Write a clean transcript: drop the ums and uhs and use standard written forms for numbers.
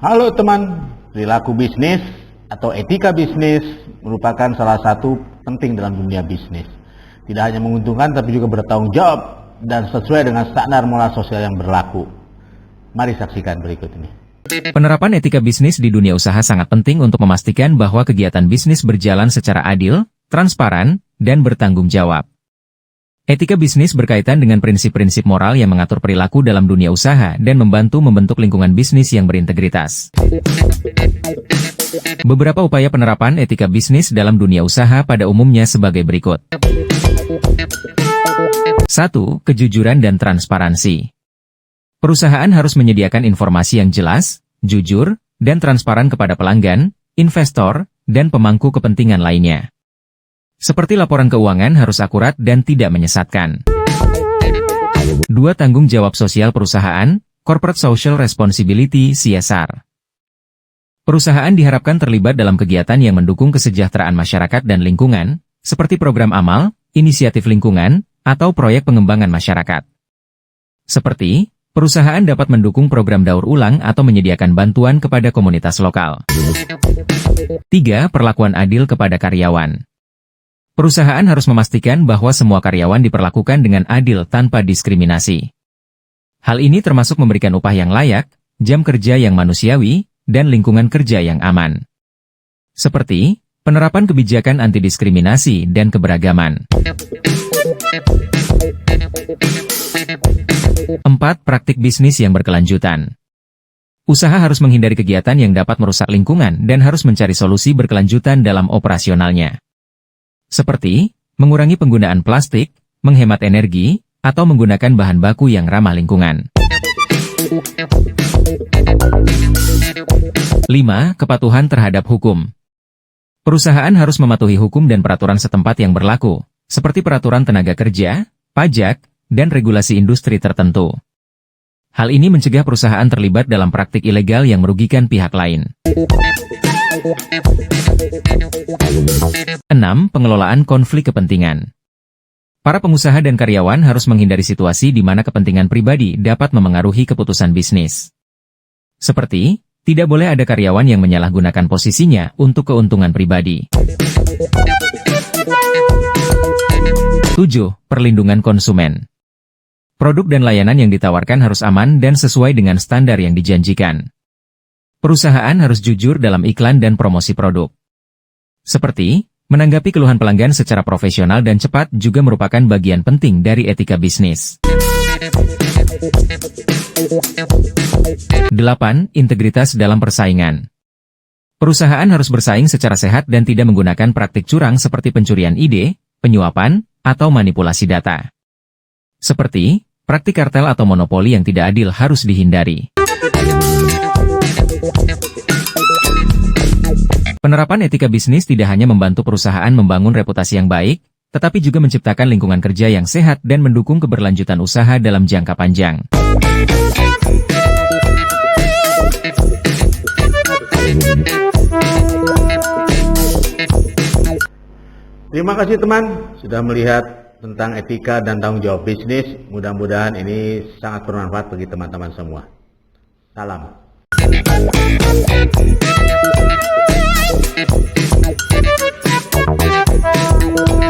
Halo teman, perilaku bisnis atau etika bisnis merupakan salah satu penting dalam dunia bisnis. Tidak hanya menguntungkan tapi juga bertanggung jawab dan sesuai dengan standar moral sosial yang berlaku. Mari saksikan berikut ini. Penerapan etika bisnis di dunia usaha sangat penting untuk memastikan bahwa kegiatan bisnis berjalan secara adil, transparan, dan bertanggung jawab. Etika bisnis berkaitan dengan prinsip-prinsip moral yang mengatur perilaku dalam dunia usaha dan membantu membentuk lingkungan bisnis yang berintegritas. Beberapa upaya penerapan etika bisnis dalam dunia usaha pada umumnya sebagai berikut. 1. Kejujuran dan transparansi. Perusahaan harus menyediakan informasi yang jelas, jujur, dan transparan kepada pelanggan, investor, dan pemangku kepentingan lainnya. Seperti laporan keuangan harus akurat dan tidak menyesatkan. 2. Tanggung jawab sosial perusahaan, Corporate Social Responsibility (CSR). Perusahaan diharapkan terlibat dalam kegiatan yang mendukung kesejahteraan masyarakat dan lingkungan, seperti program amal, inisiatif lingkungan, atau proyek pengembangan masyarakat. Seperti, perusahaan dapat mendukung program daur ulang atau menyediakan bantuan kepada komunitas lokal. 3. Perlakuan adil kepada karyawan. Perusahaan harus memastikan bahwa semua karyawan diperlakukan dengan adil tanpa diskriminasi. Hal ini termasuk memberikan upah yang layak, jam kerja yang manusiawi, dan lingkungan kerja yang aman. Seperti, penerapan kebijakan anti-diskriminasi dan keberagaman. 4. Praktik bisnis yang berkelanjutan. Usaha harus menghindari kegiatan yang dapat merusak lingkungan dan harus mencari solusi berkelanjutan dalam operasionalnya. Seperti, mengurangi penggunaan plastik, menghemat energi, atau menggunakan bahan baku yang ramah lingkungan. 5. Kepatuhan terhadap hukum. Perusahaan harus mematuhi hukum dan peraturan setempat yang berlaku, seperti peraturan tenaga kerja, pajak, dan regulasi industri tertentu. Hal ini mencegah perusahaan terlibat dalam praktik ilegal yang merugikan pihak lain. 6. Pengelolaan konflik kepentingan. Para pengusaha dan karyawan harus menghindari situasi di mana kepentingan pribadi dapat memengaruhi keputusan bisnis. Seperti, tidak boleh ada karyawan yang menyalahgunakan posisinya untuk keuntungan pribadi. 7. Perlindungan konsumen. Produk dan layanan yang ditawarkan harus aman dan sesuai dengan standar yang dijanjikan. Perusahaan harus jujur dalam iklan dan promosi produk. Seperti, menanggapi keluhan pelanggan secara profesional dan cepat juga merupakan bagian penting dari etika bisnis. 8. Integritas dalam persaingan. Perusahaan harus bersaing secara sehat dan tidak menggunakan praktik curang seperti pencurian ide, penyuapan, atau manipulasi data. Seperti, praktik kartel atau monopoli yang tidak adil harus dihindari. Penerapan etika bisnis tidak hanya membantu perusahaan membangun reputasi yang baik, tetapi juga menciptakan lingkungan kerja yang sehat dan mendukung keberlanjutan usaha dalam jangka panjang. Terima kasih teman sudah melihat tentang etika dan tanggung jawab bisnis. Mudah-mudahan ini sangat bermanfaat bagi teman-teman semua. Salam. Thank you.